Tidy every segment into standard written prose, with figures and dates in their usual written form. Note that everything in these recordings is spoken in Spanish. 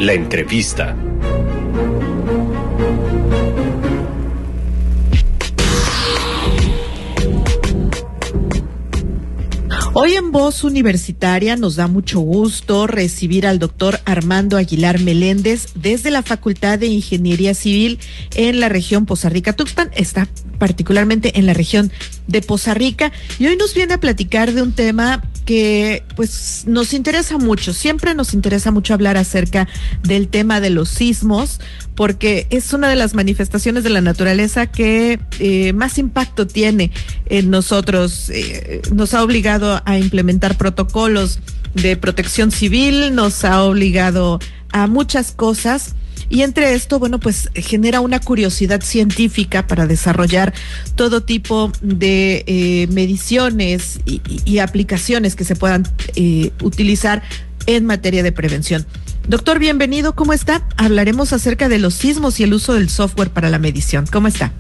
La entrevista. Hoy en Voz Universitaria nos da mucho gusto recibir al doctor Armando Aguilar Meléndez desde la Facultad de Ingeniería Civil en la región Poza Rica-Tuxpan. Está particularmente en la región de Poza Rica y hoy nos viene a platicar de un tema que pues nos interesa mucho. Siempre nos interesa mucho hablar acerca del tema de los sismos, porque es una de las manifestaciones de la naturaleza que más impacto tiene en nosotros. Nos ha obligado a implementar protocolos de protección civil, nos ha obligado a muchas cosas. Y entre esto, bueno, pues genera una curiosidad científica para desarrollar todo tipo de mediciones y aplicaciones que se puedan utilizar en materia de prevención. Doctor, bienvenido, ¿cómo está? Hablaremos acerca de los sismos y el uso del software para la medición. ¿Cómo está?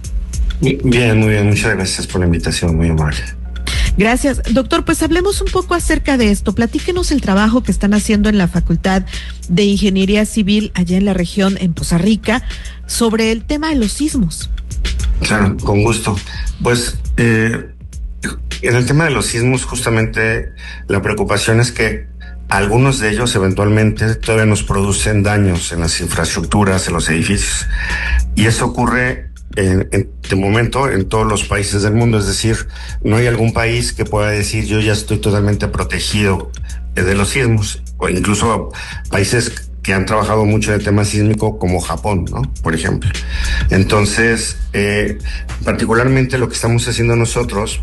Bien, muy bien. Muchas gracias por la invitación, muy amable. Gracias. Doctor, pues hablemos un poco acerca de esto. Platíquenos el trabajo que están haciendo en la Facultad de Ingeniería Civil allá en la región, en Poza Rica, sobre el tema de los sismos. Claro, con gusto. Pues en el tema de los sismos, justamente la preocupación es que algunos de ellos eventualmente todavía nos producen daños en las infraestructuras, en los edificios. Y eso ocurre de momento en todos los países del mundo. Es decir, no hay algún país que pueda decir yo ya estoy totalmente protegido de los sismos, o incluso países que han trabajado mucho en el tema sísmico como Japón, ¿no? Por ejemplo. Entonces, particularmente lo que estamos haciendo nosotros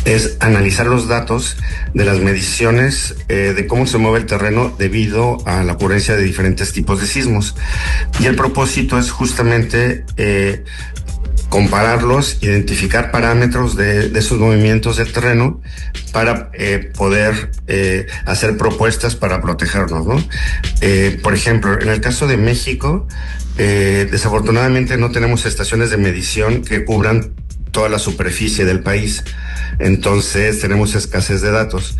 es analizar los datos de las mediciones de cómo se mueve el terreno debido a la ocurrencia de diferentes tipos de sismos. Y el propósito es justamente compararlos, identificar parámetros de esos movimientos del terreno para poder hacer propuestas para protegernos, ¿no? Por ejemplo, en el caso de México, desafortunadamente no tenemos estaciones de medición que cubran toda la superficie del país. Entonces tenemos escasez de datos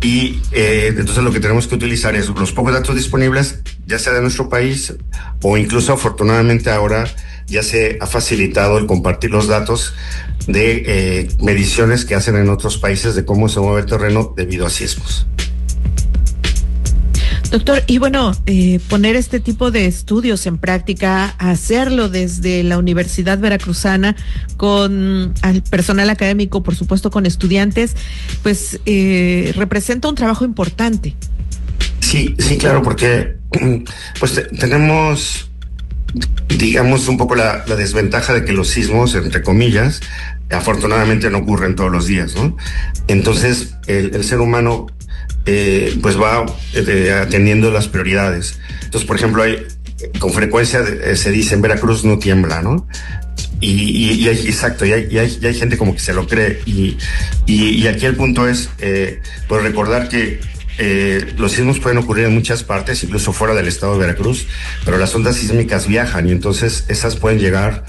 y entonces lo que tenemos que utilizar es los pocos datos disponibles, ya sea de nuestro país o incluso afortunadamente ahora ya se ha facilitado el compartir los datos de mediciones que hacen en otros países de cómo se mueve el terreno debido a sismos. Doctor, y bueno, poner este tipo de estudios en práctica, hacerlo desde la Universidad Veracruzana con al personal académico, por supuesto con estudiantes, pues representa un trabajo importante. Sí, claro, porque pues tenemos, digamos, un poco la desventaja de que los sismos, entre comillas, afortunadamente no ocurren todos los días, ¿no? Entonces, el ser humano pues va atendiendo las prioridades. Entonces, por ejemplo, con frecuencia se dice en Veracruz no tiembla, ¿no? Y hay, exacto, y hay gente como que se lo cree. Y aquí el punto es pues recordar que los sismos pueden ocurrir en muchas partes, incluso fuera del estado de Veracruz, pero las ondas sísmicas viajan y entonces esas pueden llegar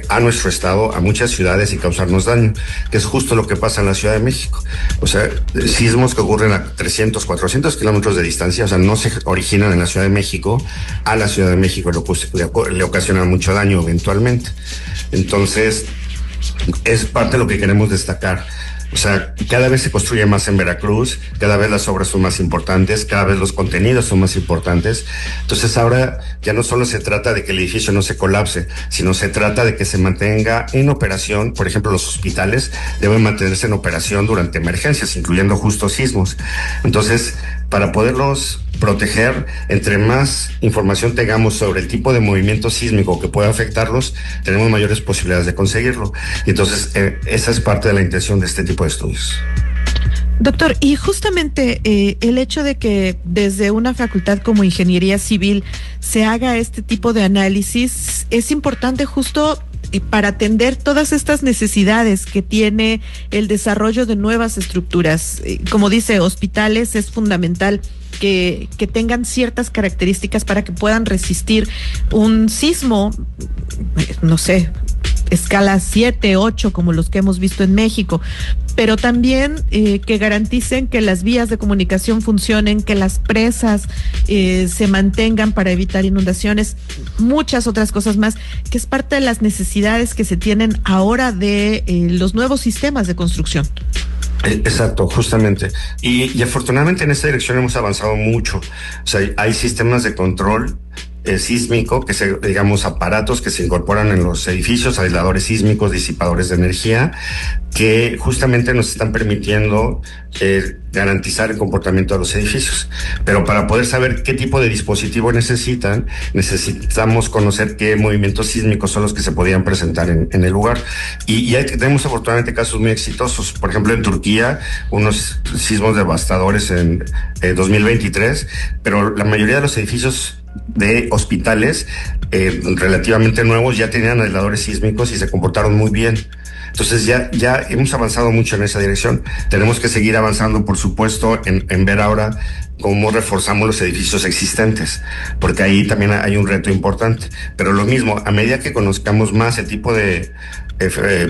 a nuestro estado, a muchas ciudades y causarnos daño, que es justo lo que pasa en la Ciudad de México. O sea, sismos que ocurren a 300, 400 kilómetros de distancia, o sea, no se originan en la Ciudad de México, a la Ciudad de México le ocasionan mucho daño eventualmente. Entonces, es parte de lo que queremos destacar. O sea, cada vez se construye más en Veracruz, cada vez las obras son más importantes, cada vez los contenidos son más importantes. Entonces ahora ya no solo se trata de que el edificio no se colapse, sino se trata de que se mantenga en operación. Por ejemplo, los hospitales deben mantenerse en operación durante emergencias, incluyendo justo sismos. Entonces, para poderlos proteger, entre más información tengamos sobre el tipo de movimiento sísmico que puede afectarlos, tenemos mayores posibilidades de conseguirlo. Y entonces esa es parte de la intención de este tipo de estudios. Doctor, y justamente el hecho de que desde una facultad como Ingeniería Civil se haga este tipo de análisis es importante justo para atender todas estas necesidades que tiene el desarrollo de nuevas estructuras. Como dice, hospitales es fundamental que tengan ciertas características para que puedan resistir un sismo, no sé, escala 7, 8, como los que hemos visto en México, pero también que garanticen que las vías de comunicación funcionen, que las presas se mantengan para evitar inundaciones, muchas otras cosas más, que es parte de las necesidades que se tienen ahora de los nuevos sistemas de construcción. Exacto, justamente. Y afortunadamente en esta dirección hemos avanzado mucho. O sea, hay sistemas de control sísmico, digamos, aparatos que se incorporan en los edificios, aisladores sísmicos, disipadores de energía, que justamente nos están permitiendo garantizar el comportamiento de los edificios. Pero para poder saber qué tipo de dispositivo necesitamos conocer qué movimientos sísmicos son los que se podían presentar en el lugar. Y tenemos afortunadamente casos muy exitosos. Por ejemplo, en Turquía, unos sismos devastadores en 2023, pero la mayoría de los edificios de hospitales relativamente nuevos ya tenían aisladores sísmicos y se comportaron muy bien. Entonces ya hemos avanzado mucho en esa dirección. Tenemos que seguir avanzando, por supuesto, en ver ahora cómo reforzamos los edificios existentes, porque ahí también hay un reto importante. Pero lo mismo, a medida que conozcamos más el tipo de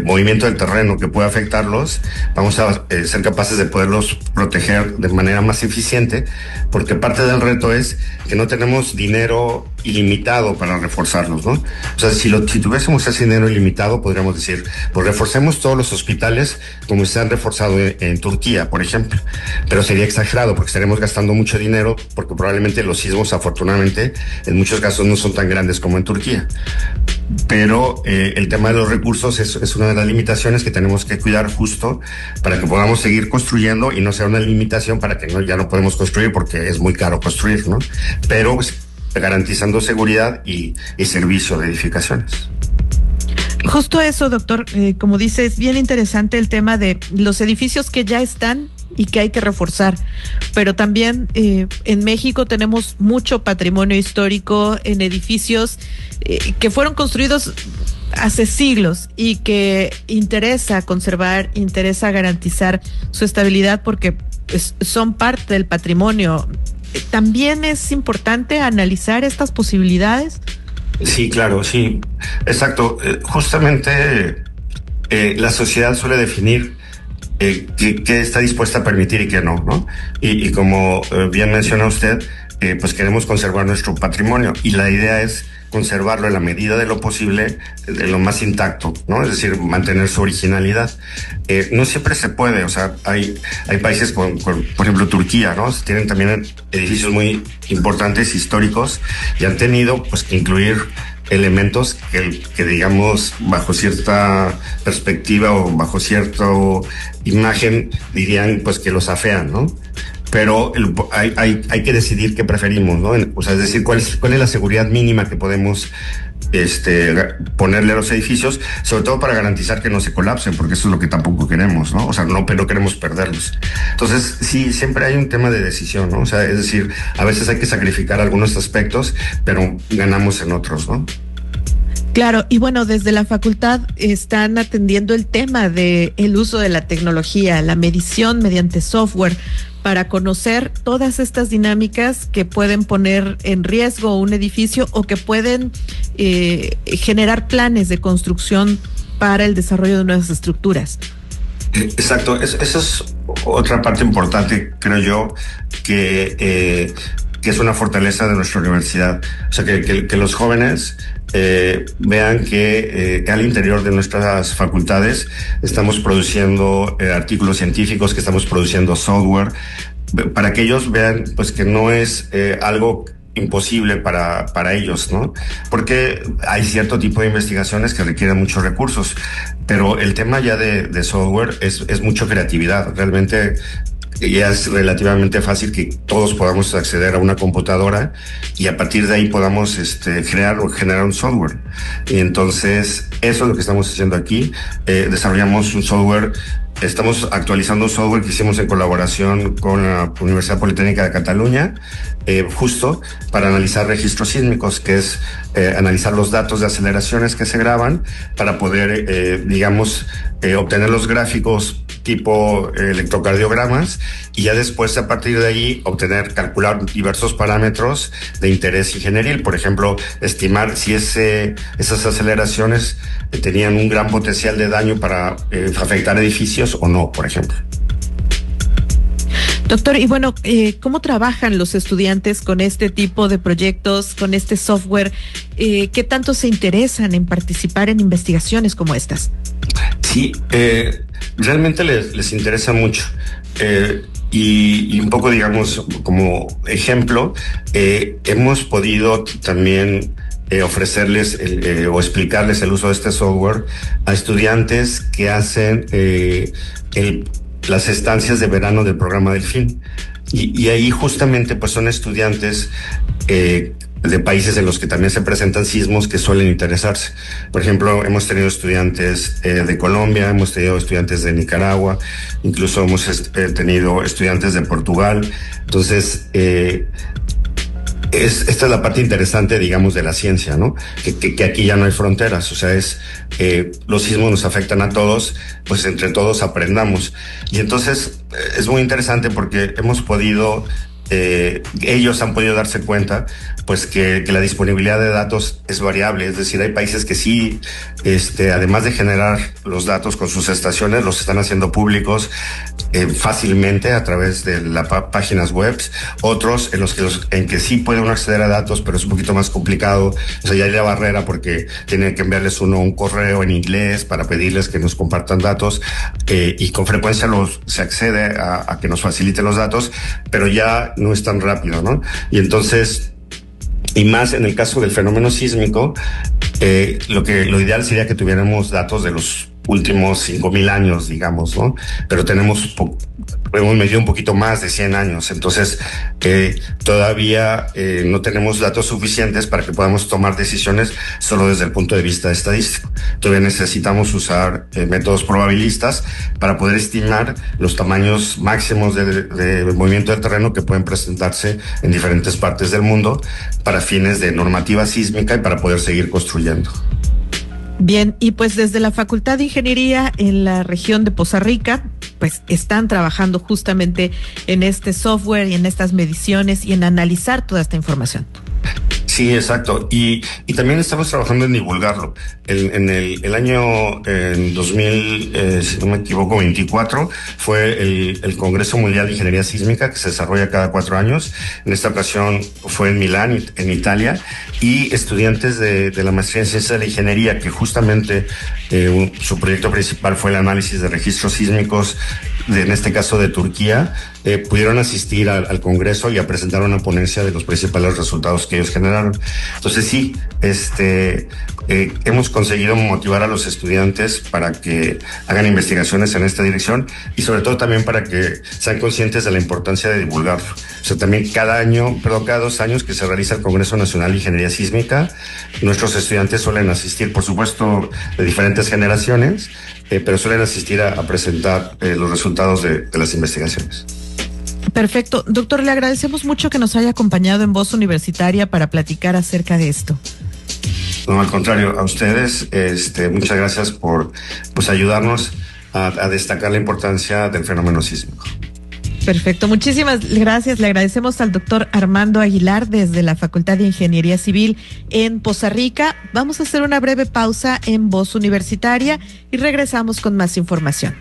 movimiento del terreno que puede afectarlos, vamos a ser capaces de poderlos proteger de manera más eficiente, porque parte del reto es que no tenemos dinero ilimitado para reforzarlos, ¿no? O sea, si tuviésemos ese dinero ilimitado, podríamos decir, pues reforcemos todos los hospitales como se han reforzado en Turquía, por ejemplo. Pero sería exagerado porque estaremos gastando mucho dinero, porque probablemente los sismos, afortunadamente, en muchos casos no son tan grandes como en Turquía. Pero el tema de los recursos es una de las limitaciones que tenemos que cuidar justo para que podamos seguir construyendo y no sea una limitación para que ya no podemos construir porque es muy caro construir, ¿no? Pero pues, garantizando seguridad y servicio de edificaciones. Justo eso, doctor, como dice, es bien interesante el tema de los edificios que ya están y que hay que reforzar, pero también en México tenemos mucho patrimonio histórico en edificios que fueron construidos hace siglos y que interesa conservar, interesa garantizar su estabilidad porque son parte del patrimonio. ¿También es importante analizar estas posibilidades? Sí, claro, sí, exacto. Justamente la sociedad suele definir qué está dispuesta a permitir y qué no, ¿no? Y como bien menciona usted, pues queremos conservar nuestro patrimonio y la idea es conservarlo en la medida de lo posible, de lo más intacto, ¿no? Es decir, mantener su originalidad. No siempre se puede, o sea, hay países por ejemplo, Turquía, ¿no? Tienen también edificios muy importantes, históricos, y han tenido, pues, que incluir elementos que digamos, bajo cierta perspectiva o bajo cierta imagen, dirían, pues, que los afean, ¿no? Pero hay que decidir qué preferimos, ¿no? O sea, es decir, cuál es la seguridad mínima que podemos ponerle a los edificios, sobre todo para garantizar que no se colapsen, porque eso es lo que tampoco queremos, ¿no? O sea, no queremos perderlos. Entonces, sí, siempre hay un tema de decisión, ¿no? O sea, es decir, a veces hay que sacrificar algunos aspectos, pero ganamos en otros, ¿no? Claro, y bueno, desde la facultad están atendiendo el tema de el uso de la tecnología, la medición mediante software, para conocer todas estas dinámicas que pueden poner en riesgo un edificio o que pueden generar planes de construcción para el desarrollo de nuevas estructuras. Exacto, esa es otra parte importante, creo yo, que es una fortaleza de nuestra universidad. O sea, que los jóvenes vean que al interior de nuestras facultades estamos produciendo artículos científicos, que estamos produciendo software, para que ellos vean, pues, que no es algo imposible para ellos, ¿no? Porque hay cierto tipo de investigaciones que requieren muchos recursos, pero el tema ya de software es mucho creatividad. Realmente ya es relativamente fácil que todos podamos acceder a una computadora y a partir de ahí podamos crear o generar un software. Y entonces eso es lo que estamos haciendo aquí. Desarrollamos un software estamos actualizando un software que hicimos en colaboración con la Universidad Politécnica de Cataluña, justo para analizar registros sísmicos, que es analizar los datos de aceleraciones que se graban para poder, obtener los gráficos tipo electrocardiogramas y ya después a partir de ahí calcular diversos parámetros de interés ingenieril. Por ejemplo, estimar si esas aceleraciones tenían un gran potencial de daño para afectar edificios o no, por ejemplo. Doctor, y bueno, ¿cómo trabajan los estudiantes con este tipo de proyectos, con este software? ¿Qué tanto se interesan en participar en investigaciones como estas? Sí, realmente les interesa mucho. Y un poco, digamos, como ejemplo, hemos podido también ofrecerles o explicarles el uso de este software a estudiantes que hacen las estancias de verano del programa Delfín. Y ahí justamente pues son estudiantes de países en los que también se presentan sismos que suelen interesarse. Por ejemplo, hemos tenido estudiantes de Colombia, hemos tenido estudiantes de Nicaragua, incluso hemos tenido estudiantes de Portugal. Entonces, esta es la parte interesante, digamos, de la ciencia, ¿no? Que aquí ya no hay fronteras, o sea, los sismos nos afectan a todos, pues entre todos aprendamos. Y entonces es muy interesante porque hemos podido, ellos han podido darse cuenta, pues que la disponibilidad de datos es variable, es decir, hay países que sí, además de generar los datos con sus estaciones, los están haciendo públicos fácilmente a través de las páginas web, otros en que sí puede uno acceder a datos, pero es un poquito más complicado, o sea, ya hay la barrera porque tiene que enviarles uno un correo en inglés para pedirles que nos compartan datos, y con frecuencia se accede a que nos faciliten los datos, pero ya no es tan rápido, ¿no? Y entonces, y más en el caso del fenómeno sísmico, lo ideal sería que tuviéramos datos de los últimos 5,000 años, digamos, ¿no? Pero hemos medido un poquito más de 100 años, entonces todavía no tenemos datos suficientes para que podamos tomar decisiones solo desde el punto de vista estadístico. Todavía necesitamos usar métodos probabilistas para poder estimar los tamaños máximos de movimiento del terreno que pueden presentarse en diferentes partes del mundo para fines de normativa sísmica y para poder seguir construyendo. Bien, y pues desde la Facultad de Ingeniería en la región de Poza Rica, pues están trabajando justamente en este software y en estas mediciones y en analizar toda esta información. Sí, exacto. Y también estamos trabajando en divulgarlo. En el año 2000, si no me equivoco, 24, fue el Congreso Mundial de Ingeniería Sísmica, que se desarrolla cada 4 años. En esta ocasión fue en Milán, en Italia, y estudiantes de la maestría en Ciencias de la Ingeniería, que justamente su proyecto principal fue el análisis de registros sísmicos, en este caso de Turquía, pudieron asistir al Congreso y a presentar una ponencia de los principales resultados que ellos generaron. Entonces sí, hemos conseguido motivar a los estudiantes para que hagan investigaciones en esta dirección y sobre todo también para que sean conscientes de la importancia de divulgarlo. O sea, también cada 2 años que se realiza el Congreso Nacional de Ingeniería Sísmica, nuestros estudiantes suelen asistir, por supuesto, de diferentes generaciones, pero suelen asistir a presentar los resultados de las investigaciones. Perfecto. Doctor, le agradecemos mucho que nos haya acompañado en Voz Universitaria para platicar acerca de esto. No, al contrario, a ustedes, muchas gracias por ayudarnos a destacar la importancia del fenómeno sísmico. Perfecto, muchísimas gracias. Le agradecemos al doctor Armando Aguilar desde la Facultad de Ingeniería Civil en Poza Rica. Vamos a hacer una breve pausa en Voz Universitaria y regresamos con más información.